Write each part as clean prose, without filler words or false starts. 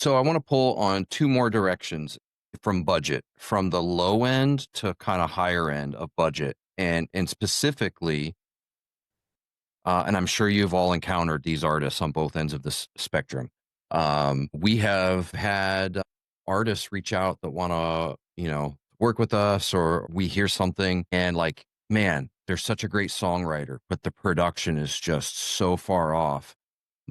So I want to pull on two more directions from budget, from the low end to kind of higher end of budget. And specifically, and I'm sure you've all encountered these artists on both ends of the spectrum. We have had artists reach out that want to, work with us, or we hear something and like, man, they're such a great songwriter, but the production is just so far off,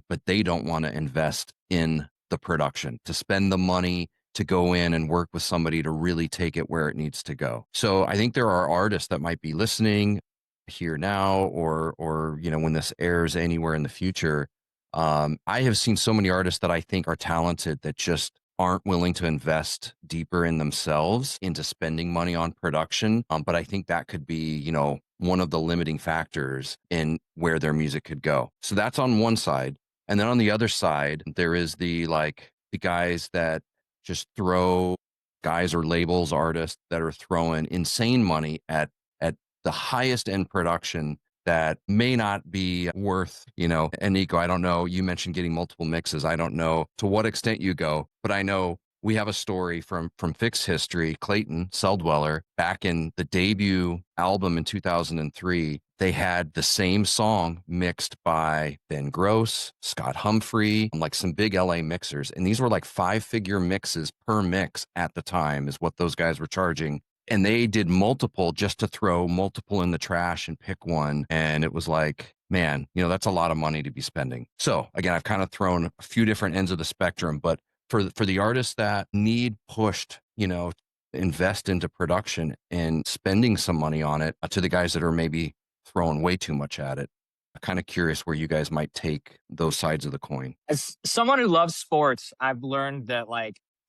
but they don't want to invest in the production, to spend the money to go in and work with somebody to really take it where it needs to go. So I think there are artists that might be listening here now, or when this airs anywhere in the future. I have seen so many artists that I think are talented that just aren't willing to invest deeper in themselves into spending money on production. But I think that could be, one of the limiting factors in where their music could go. So that's on one side. And then on the other side, there is the guys that just throw guys or labels, artists that are throwing insane money at the highest end production that may not be worth, and Nico, I don't know, you mentioned getting multiple mixes. I don't know to what extent you go, but I know we have a story from FiXT history. Clayton Celldweller, back in the debut album in 2003, they had the same song mixed by Ben Gross, Scott Humphrey, like some big LA mixers. And these were like 5-figure mixes per mix at the time is what those guys were charging. And they did multiple just to throw multiple in the trash and pick one. And it was like, man, that's a lot of money to be spending. So again, I've kind of thrown a few different ends of the spectrum, but for the artists that need pushed, invest into production and spending some money on it, to the guys that are maybe throwing way too much at it, I'm kind of curious where you guys might take those sides of the coin. As someone who loves sports, I've learned that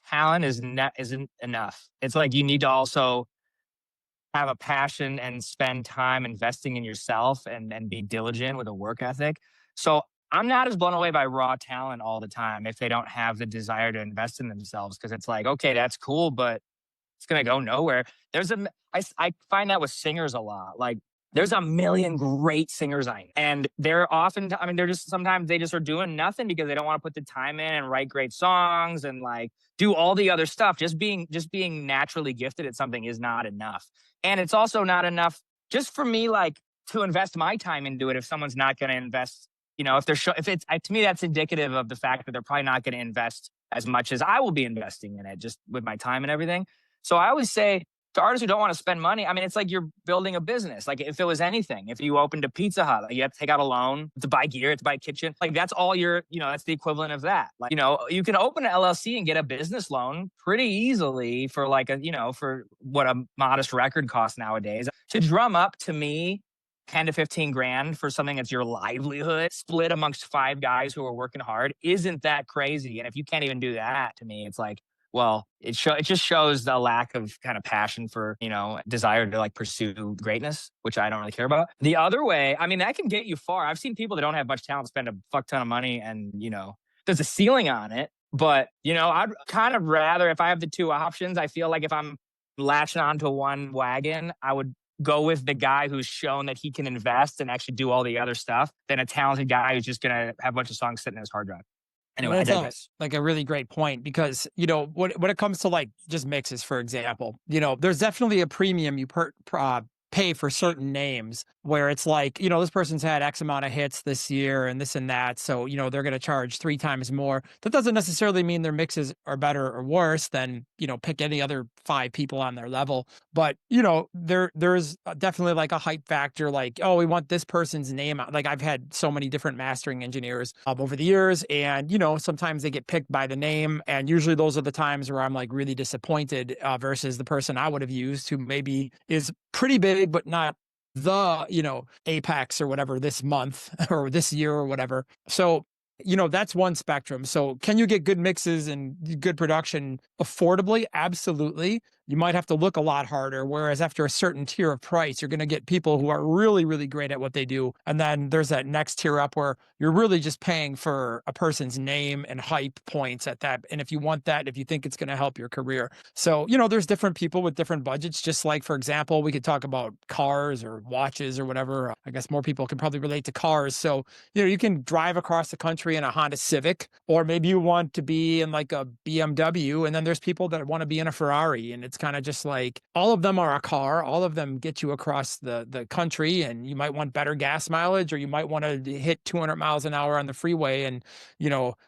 talent isn't enough. It's like you need to also have a passion and spend time investing in yourself and be diligent with a work ethic. So I'm not as blown away by raw talent all the time if they don't have the desire to invest in themselves, because it's like, okay, that's cool, but it's going to go nowhere. I find that with singers a lot. Like, there's a million great singers I know, and sometimes they just are doing nothing because they don't want to put the time in and write great songs and do all the other stuff. Just being naturally gifted at something is not enough. And it's also not enough just for me, to invest my time into it. If someone's not going to invest, to me, that's indicative of the fact that they're probably not going to invest as much as I will be investing in it, just with my time and everything. So I always say to artists who don't want to spend money, it's like you're building a business. Like, if it was anything, if you opened a Pizza Hut, you have to take out a loan to buy gear, to buy a kitchen. That's all that's the equivalent of that. You can open an LLC and get a business loan pretty easily for for what a modest record costs nowadays. To drum up, to me, 10 to 15 grand for something that's your livelihood, split amongst 5 guys who are working hard, isn't that crazy. And if you can't even do that, to me, it's like, well, it just shows the lack of kind of passion for, desire to pursue greatness, which I don't really care about. The other way, that can get you far. I've seen people that don't have much talent spend a fuck ton of money and, there's a ceiling on it. But, I'd kind of rather, if I have the two options, I feel like if I'm latching onto one wagon, I would go with the guy who's shown that he can invest and actually do all the other stuff than a talented guy who's just going to have a bunch of songs sitting in his hard drive. Anyway, that's a really great point, because, when it comes to just mixes, for example, there's definitely a premium you pay for certain names where it's like, this person's had X amount of hits this year and this and that. So, they're going to charge 3 times more. That doesn't necessarily mean their mixes are better or worse than, pick any other 5 people on their level. But, there's definitely a hype factor, oh, we want this person's name out. I've had so many different mastering engineers over the years, and, sometimes they get picked by the name. And usually those are the times where I'm really disappointed versus the person I would have used, who maybe is pretty big, but not the, apex or whatever this month or this year or whatever. So, that's one spectrum. So can you get good mixes and good production affordably? Absolutely. you might have to look a lot harder. Whereas after a certain tier of price, you're going to get people who are really, really great at what they do. And then there's that next tier up where you're really just paying for a person's name and hype points at that. And if you want that, if you think it's going to help your career. So, there's different people with different budgets. Just like, for example, we could talk about cars or watches or whatever. I guess more people can probably relate to cars. So, you can drive across the country in a Honda Civic, or maybe you want to be in like a BMW. And then there's people that want to be in a Ferrari. And it's kind of just like all of them are a car. All of them get you across the country, and you might want better gas mileage, or you might want to hit 200 miles an hour on the freeway and,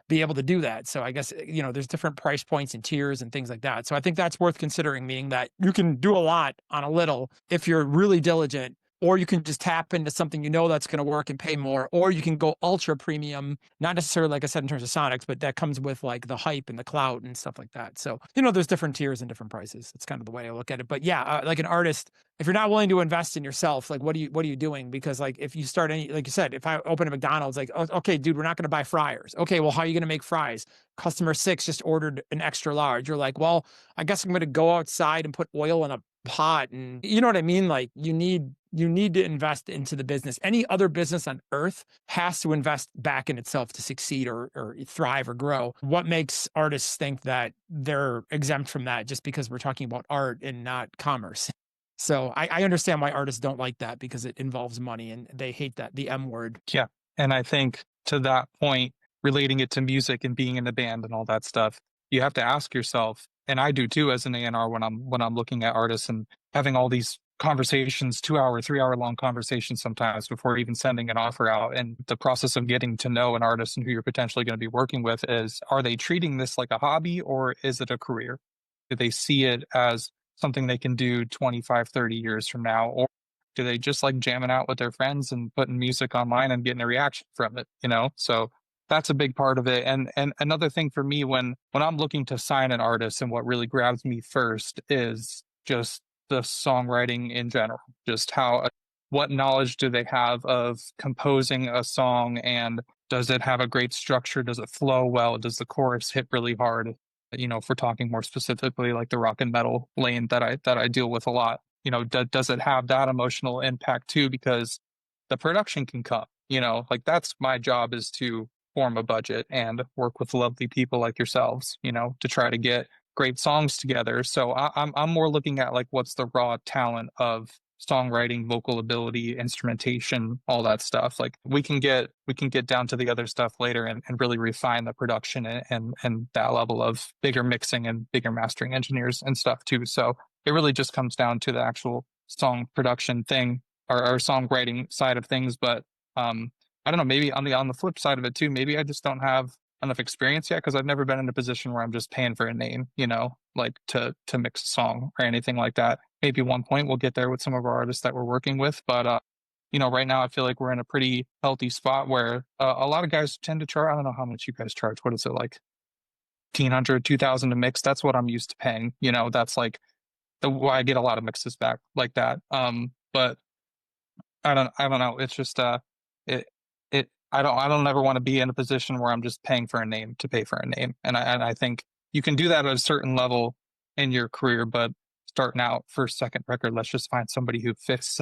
be able to do that. So I guess, there's different price points and tiers and things like that. So I think that's worth considering, meaning that you can do a lot on a little if you're really diligent, or you can just tap into something that's going to work and pay more, or you can go ultra premium, not necessarily, like I said, in terms of Sonics, but that comes with like the hype and the clout and stuff like that. So, there's different tiers and different prices. It's kind of the way I look at it. But yeah, like an artist, if you're not willing to invest in yourself, like what are you doing? Because like if you start any, like you said, if I open a McDonald's, like, okay, dude, we're not going to buy fryers. Okay, well, how are you going to make fries? Customer 6 just ordered an extra large. You're like, well, I guess I'm going to go outside and put oil in a pot, and you know what I mean? Like you need to invest into the business. Any other business on earth has to invest back in itself to succeed or thrive or grow. What makes artists think that they're exempt from that just because we're talking about art and not commerce? So I understand why artists don't like that, because it involves money and they hate that, the M word. Yeah. And I think to that point, relating it to music and being in a band and all that stuff, you have to ask yourself, and I do too as an A&R when I'm looking at artists and having all these conversations, 2-hour, 3-hour long conversations sometimes before even sending an offer out. And the process of getting to know an artist and who you're potentially going to be working with is, are they treating this like a hobby or is it a career? Do they see it as something they can do 25, 30 years from now? Or do they just like jamming out with their friends and putting music online and getting a reaction from it? So that's a big part of it. And another thing for me when I'm looking to sign an artist, and what really grabs me first is just the songwriting in general, just what knowledge do they have of composing a song, and does it have a great structure? Does it flow well? Does the chorus hit really hard? If we're talking more specifically like the rock and metal lane that I deal with a lot, does it have that emotional impact too? Because the production can come, like that's my job, is to form a budget and work with lovely people like yourselves, to try to get great songs together. So I'm more looking at like what's the raw talent of songwriting, vocal ability, instrumentation, all that stuff. Like we can get down to the other stuff later and really refine the production and that level of bigger mixing and bigger mastering engineers and stuff too. So it really just comes down to the actual song production thing or songwriting side of things. But I don't know, maybe on the flip side of it too, maybe I just don't have enough experience yet, because I've never been in a position where I'm just paying for a name, like to mix a song or anything like that. Maybe at one point we'll get there with some of our artists that we're working with, but right now I feel like we're in a pretty healthy spot where a lot of guys tend to charge. I don't know how much you guys charge. What is it, like 1,500, 2,000 to mix? That's what I'm used to paying. That's like why I get a lot of mixes back like that. But I don't know. It's just I don't ever want to be in a position where I'm just paying for a name to pay for a name. And I think you can do that at a certain level in your career, but starting out first, second record, let's just find somebody who fits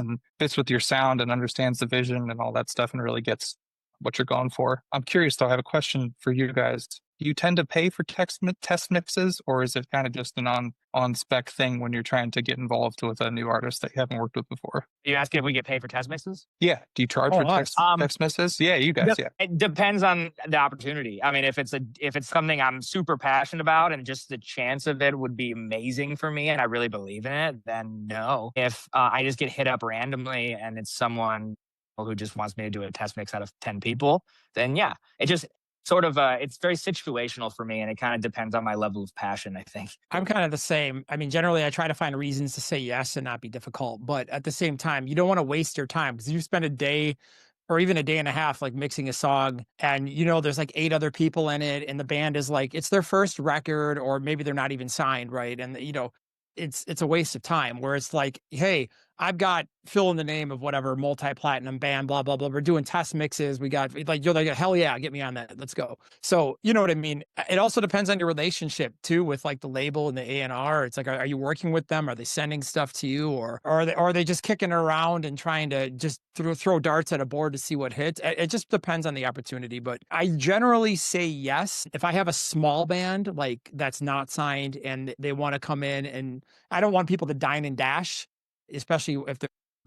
with your sound and understands the vision and all that stuff and really gets what you're going for. I'm curious though, I have a question for you guys. Do you tend to pay for test mixes, or is it kind of just an on spec thing when you're trying to get involved with a new artist that you haven't worked with before? You asking if we get paid for test mixes? Yeah. Do you charge for text mixes? Yeah, you guys. Yeah. It depends on the opportunity. I mean, if it's something I'm super passionate about and just the chance of it would be amazing for me and I really believe in it, then no. If I just get hit up randomly and it's someone who just wants me to do a test mix out of 10 people, then yeah, it just sort of it's very situational for me, and it kind of depends on my level of passion, I think. I'm kind of the same. I mean, generally I try to find reasons to say yes and not be difficult, but at the same time, you don't want to waste your time, because you spend a day or even a day and a half like mixing a song, and there's like 8 other people in it, and the band is like, it's their first record, or maybe they're not even signed, right? And it's a waste of time, where it's like, hey, I've got fill in the name of whatever multi-platinum band, blah, blah, blah. We're doing test mixes. We got like, you're like, hell yeah, get me on that. Let's go. So, you know what I mean? It also depends on your relationship too, with like the label and the A&R. It's like, are you working with them? Are they sending stuff to you, or are they just kicking around and trying to just throw darts at a board to see what hits? It just depends on the opportunity, but I generally say yes. If I have a small band, like that's not signed and they want to come in, and I don't want people to dine and dash, especially if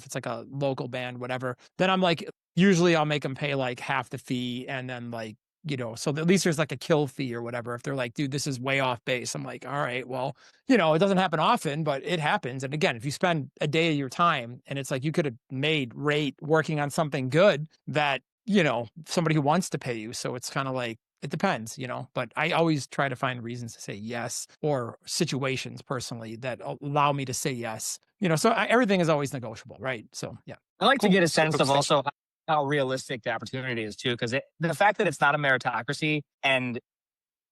it's like a local band, whatever, then I'm like, usually I'll make them pay like half the fee. And then like, you know, so at least there's like a kill fee or whatever. If they're like, dude, this is way off base, I'm like, all right, well, you know, it doesn't happen often, but it happens. And again, if you spend a day of your time and it's like, you could have made rate working on something good that, you know, somebody who wants to pay you. So it's kind of like, it depends, you know, but I always try to find reasons to say yes, or situations personally that allow me to say yes, you know, so everything is always negotiable. Right. So, yeah. I like to get a sense of Cool. also how realistic the opportunity is too, because the fact that it's not a meritocracy, and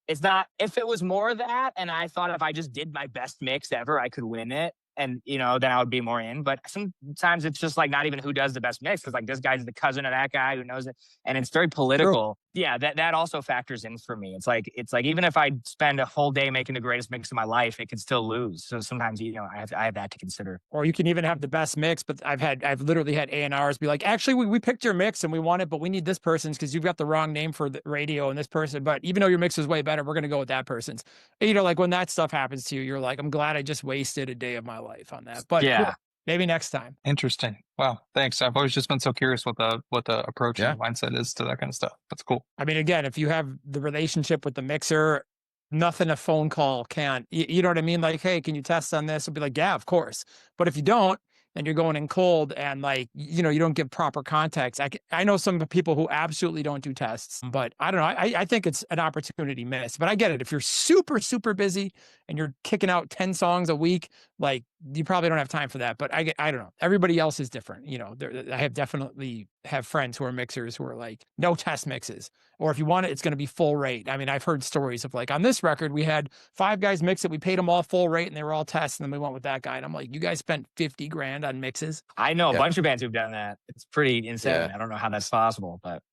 it's not, if it was more of that, and I thought if I just did my best mix ever, I could win it. And, you know, then I would be more in. But sometimes it's just like not even who does the best mix. It's like this guy's the cousin of that guy who knows it. And it's very political. True. Yeah, that also factors in for me. It's like even if I spend a whole day making the greatest mix of my life, it could still lose. So sometimes, you know, I have that to consider. Or you can even have the best mix, but I've literally had A&Rs be like, actually, we picked your mix and we want it, but we need this person's because you've got the wrong name for the radio and this person. But even though your mix is way better, we're going to go with that person's. And, you know, like when that stuff happens to you, you're like, I'm glad I just wasted a day of my life on that. But yeah, cool. Maybe next time. Interesting. Wow. Thanks. I've always just been so curious what the approach and mindset is to that kind of stuff. That's cool. I mean, again, if you have the relationship with the mixer, nothing a phone call can't, you know what I mean? Like, hey, can you test on this? I'll be like, yeah, of course. But if you don't, and you're going in cold and like, you know, you don't give proper context. I know some people who absolutely don't do tests, but I don't know. I think it's an opportunity missed, but I get it. If you're super, super busy and you're kicking out 10 songs a week, like you probably don't have time for that, but I don't know. Everybody else is different. You know, I definitely have friends who are mixers who are like, no test mixes, or if you want it, it's going to be full rate. I mean, I've heard stories of like on this record, we had 5 guys mix it. We paid them all full rate and they were all tests. And then we went with that guy. And I'm like, you guys spent $50,000 on mixes. I know a bunch of bands who've done that. It's pretty insane. Yeah. I don't know how that's possible, but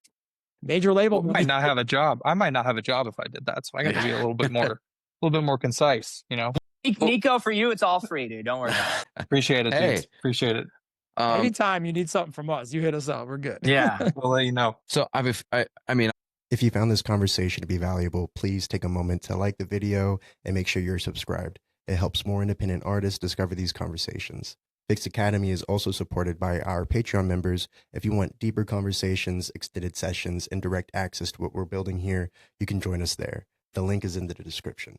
major label might not have a job. I might not have a job if I did that. So I got to be a little bit more concise, you know. Nico, for you, it's all free, dude. Don't worry about it. Appreciate it, dude. Appreciate it. Anytime you need something from us, you hit us up. We're good. Yeah. We'll let you know. So I mean, if you found this conversation to be valuable, please take a moment to like the video and make sure you're subscribed. It helps more independent artists discover these conversations. FiXT Academy is also supported by our Patreon members. If you want deeper conversations, extended sessions, and direct access to what we're building here, you can join us there. The link is in the description.